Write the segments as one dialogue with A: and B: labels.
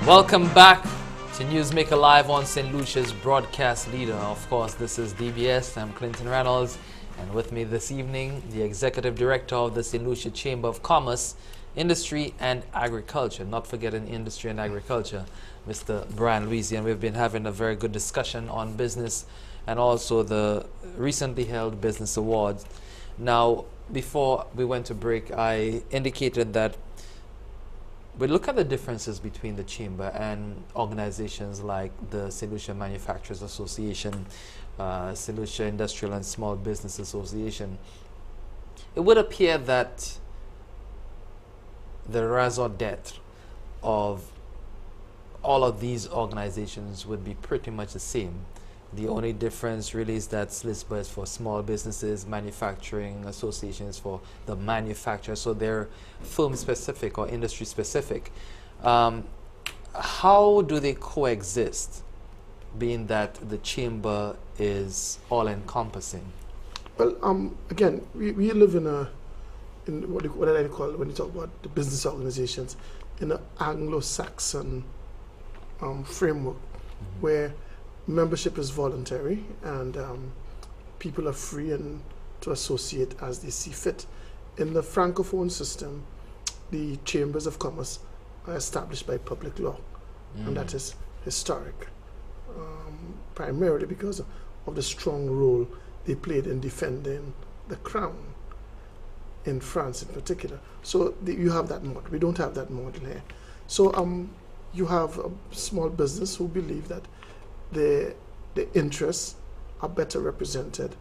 A: Welcome back to Newsmaker Live on St. Lucia's broadcast leader. Of course, this is DBS. I'm Clinton Reynolds, and with me this evening, the Executive Director of the St. Lucia Chamber of Commerce, Industry and Agriculture. Not forgetting Industry and Agriculture, Mr. Brian Louisy. And we've been having a very good discussion on business and also the recently held Business Awards. Now, before we went to break, I indicated that we look at the differences between the Chamber and organizations like the St. Lucia Manufacturers Association, St. Lucia Industrial and Small Business Association. It would appear that the raison d'etre of all of these organizations would be pretty much the same. The only difference really is that SLISBA is for small businesses, manufacturing associations for the manufacturers, so they're firm specific or industry specific. How do they coexist, being that the chamber is all encompassing?
B: Well, again, we live in what I call, when you talk about the business organizations, in an Anglo-Saxon framework where membership is voluntary and people are free and to associate as they see fit. In the Francophone system, the chambers of commerce are established by public law, and that is historic, primarily because of the strong role they played in defending the crown in France in particular. So you have that model. We don't have that model here. So you have a small business who believe that the interests are better represented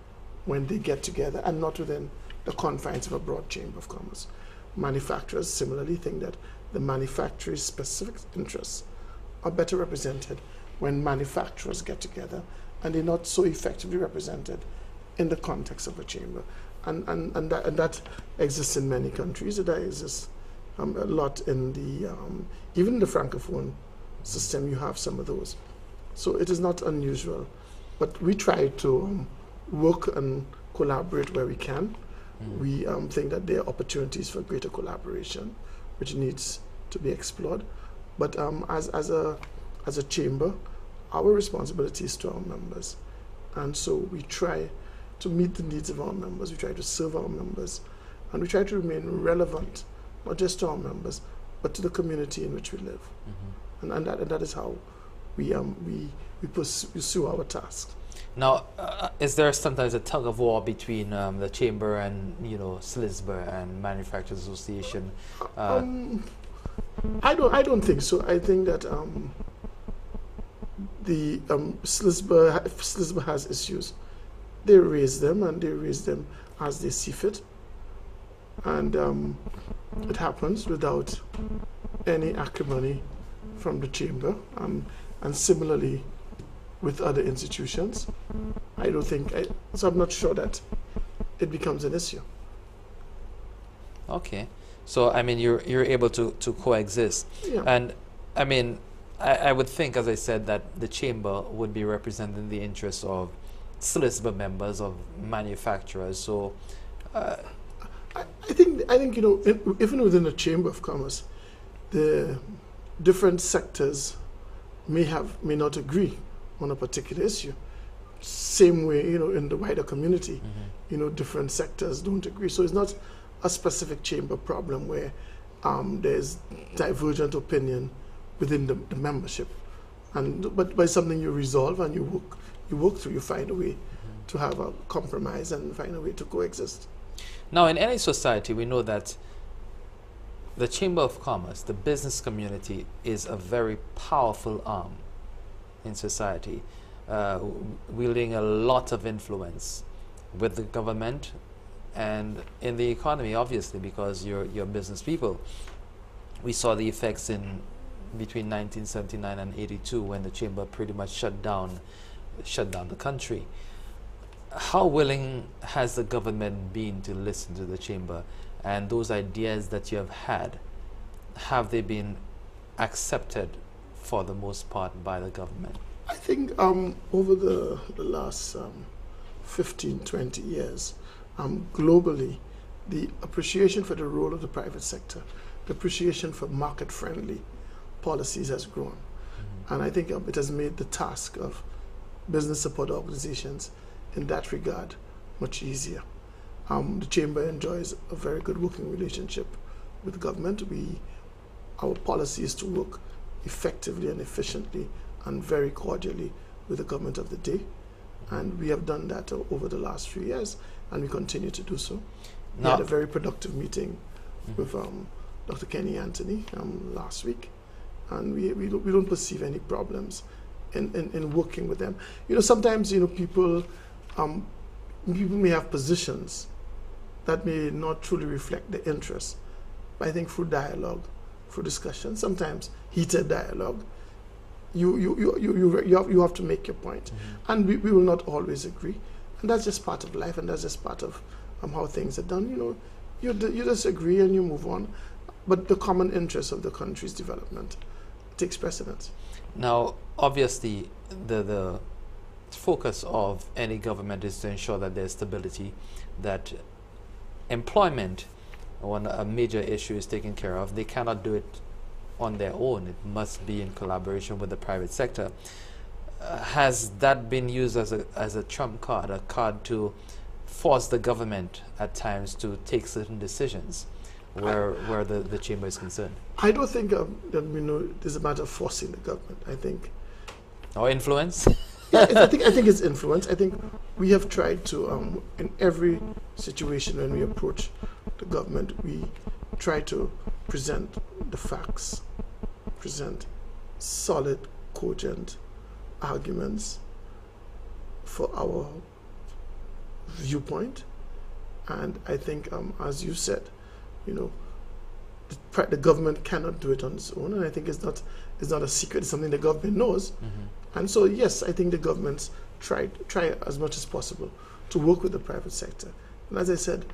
B: when they get together and not within the confines of a broad chamber of commerce. Manufacturers similarly think that the manufacturer's specific interests are better represented when manufacturers get together, and they're not so effectively represented in the context of a chamber. And that exists in many countries. That exists a lot in the, even in the Francophone system, you have some of those. So it is not unusual, but we try to work and collaborate where we can. We think that there are opportunities for greater collaboration, which needs to be explored. But as a chamber, our responsibility is to our members, and so we try to meet the needs of our members. We try to serve our members, and we try to remain relevant, not just to our members, but to the community in which we live. And that is how we pursue our task.
A: Now, is there sometimes a tug of war between the chamber and SLISBA and Manufacturers Association?
B: I don't think so. I think that the SLISBA has issues. They raise them, and they raise them as they see fit, and it happens without any acrimony from the chamber. And similarly with other institutions, I don't think, so I'm not sure that it becomes an issue.
A: Okay, so I mean you're able to coexist,
B: Yeah.
A: And I mean I would think, as I said, that the chamber would be representing the interests of SLISBA members, of manufacturers. So
B: I think even within the Chamber of Commerce, the different sectors may not agree on a particular issue. Same way, in the wider community, different sectors don't agree. So it's not a specific chamber problem where there's divergent opinion within the membership, but by something you resolve and you work through, you find a way to have a compromise and find a way to coexist.
A: Now, in any society, we know that the Chamber of Commerce, the business community, is a very powerful arm in society, wielding a lot of influence with the government and in the economy, obviously, because you're business people. We saw the effects in between 1979 and 82 when the chamber pretty much shut down the country. How willing has the government been to listen to the chamber, and those ideas that you have they been accepted for the most part by the government?
B: I think over the last 15, 20 years, globally, the appreciation for the role of the private sector, the appreciation for market-friendly policies has grown. And I think it has made the task of business support organizations in that regard much easier. The Chamber enjoys a very good working relationship with the government. Our policy is to work effectively and efficiently and very cordially with the government of the day. And we have done that over the last few years, and we continue to do so. We had a very productive meeting with Dr. Kenny Anthony last week, and we don't perceive any problems in working with them. Sometimes people may have positions that may not truly reflect the interests. But I think through dialogue, through discussion, sometimes heated dialogue, you have to make your point. And we will not always agree. And that's just part of life, and that's just part of how things are done. You disagree and you move on. But the common interest of the country's development takes precedence.
A: Now, obviously, the focus of any government is to ensure that there's stability, that employment, when a major issue is taken care of, they cannot do it on their own. It must be in collaboration with the private sector. Has that been used as a trump card, a card to force the government at times to take certain decisions where the chamber is concerned?
B: I don't think that there's a matter of forcing the government. I think,
A: or influence.
B: Yeah, I think it's influence. I think we have tried to, in every situation when we approach the government, we try to present the facts, present solid, cogent arguments for our viewpoint. And I think, as you said, the government cannot do it on its own, and I think it's not a secret. It's something the government knows. And so, yes, I think the governments try as much as possible to work with the private sector. And as I said,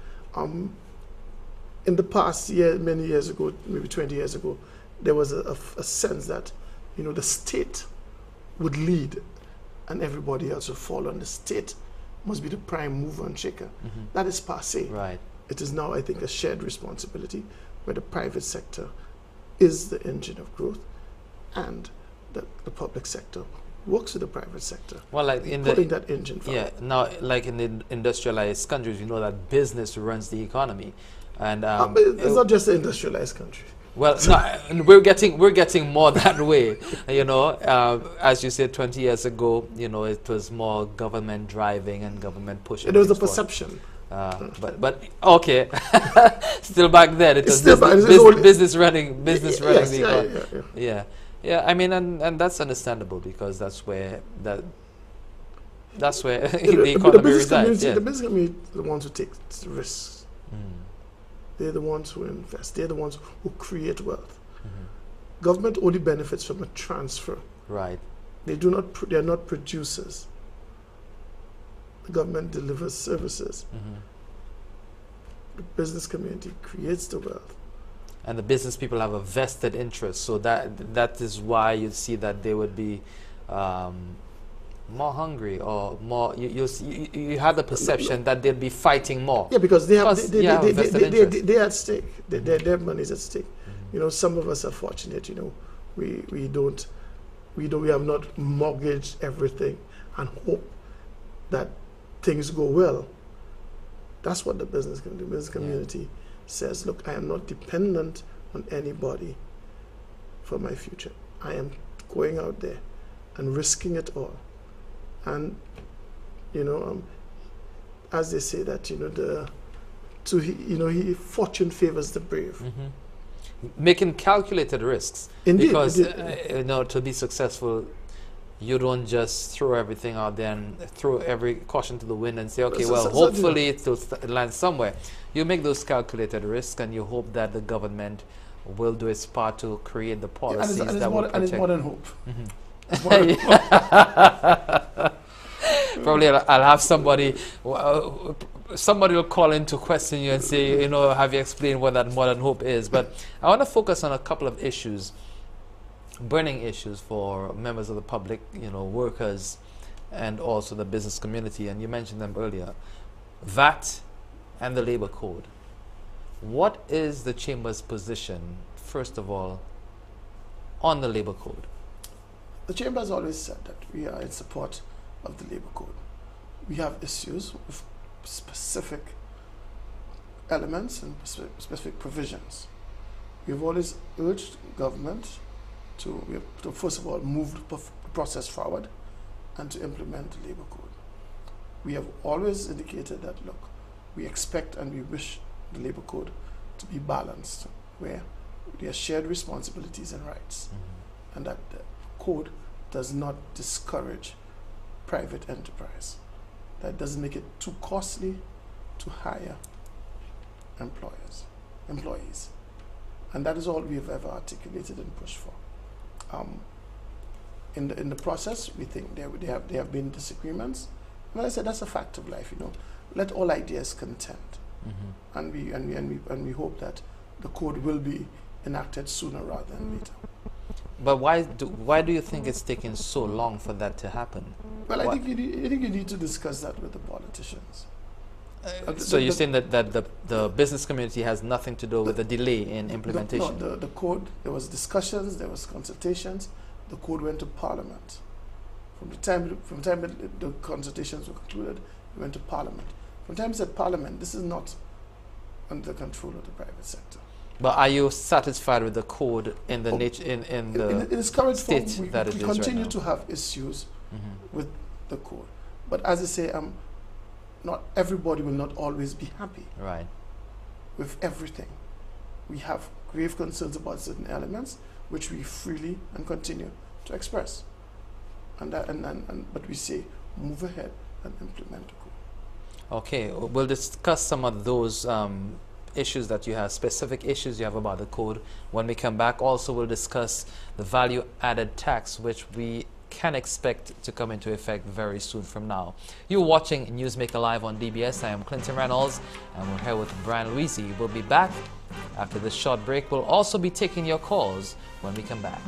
B: in the past year, many years ago, maybe 20 years ago, there was a sense that, the state would lead and everybody else would follow, and the state must be the prime mover and shaker. That is passé.
A: Right.
B: It is now, I think, a shared responsibility where the private sector is the engine of growth, and the public sector works with the private sector.
A: Well, like in
B: putting that engine forward.
A: Yeah, now like in the industrialized countries, that business runs the economy, and
B: but it's not just the industrialized country.
A: Well, no, we're getting more that way. As you said, 20 years ago, it was more government driving and government pushing.
B: It was a perception.
A: But okay, still back then it was business running the economy. Yeah. I mean, and that's understandable, because that's where the economy resides.
B: The business community are the ones who take the risks. They're the ones who invest. They're the ones who create wealth. Government only benefits from a transfer.
A: Right.
B: They are not producers. The government delivers services. The business community creates the wealth.
A: And the business people have a vested interest, so that is why you see that they would be more hungry, or more. You have the perception that they'd be fighting more.
B: Yeah, because they are at stake. Their money is at stake. Some of us are fortunate. We have not mortgaged everything and hope that things go well. That's what the business community says. Look, I am not dependent on anybody for my future. I am going out there and risking it all. And as they say that fortune favors the brave.
A: Making calculated risks.
B: Indeed,
A: because to be successful, you don't just throw everything out there and throw every caution to the wind and say, okay, hopefully it will land somewhere. You make those calculated risks, and you hope that the government will do its part to create the policies that will protect.
B: And it's more than hope.
A: Probably I'll have somebody will call in to question you and say, have you explained what that more than hope is? But I want to focus on a couple of issues, burning issues for members of the public, workers, and also the business community, and you mentioned them earlier. VAT and the labor code. What is the Chamber's position, first of all, on the labor code?
B: The Chamber has always said that we are in support of the labor code. We have issues with specific elements and specific provisions. We've always urged government to first of all move the process forward and to implement the labor code. We have always indicated that, look, we expect and we wish the labor code to be balanced, where there are shared responsibilities and rights, and that the code does not discourage private enterprise, that doesn't make it too costly to hire employees. And that is all we have ever articulated and pushed for. In the process, we think there have been disagreements, and as I said, that's a fact of life. Let all ideas contend, and we hope that the code will be enacted sooner rather than later.
A: But why do you think it's taking so long for that to happen?
B: Well, I think you need to discuss that with the politicians.
A: So you're saying that the business community has nothing to do with the delay in implementation?
B: No, the code, there was discussions, there was consultations. The code went to Parliament. From the time the consultations were concluded, it went to Parliament. From the time it's at Parliament, this is not under the control of the private sector.
A: But are you satisfied with the code in the nature in
B: its current
A: state
B: form?
A: that it
B: we
A: is
B: continue
A: right now?
B: to have issues with the code, but as I say, not everybody will not always be happy with everything. We have grave concerns about certain elements, which we freely and continue to express, but we say move ahead and implement the code.
A: Okay, we'll discuss some of those issues that you have, specific issues you have about the code. When we come back, also we'll discuss the value-added tax, which we can expect to come into effect very soon from now. You're watching Newsmaker Live on DBS. I am Clinton Reynolds, and we're here with Brian Louisy. We'll be back after this short break. We'll also be taking your calls when we come back.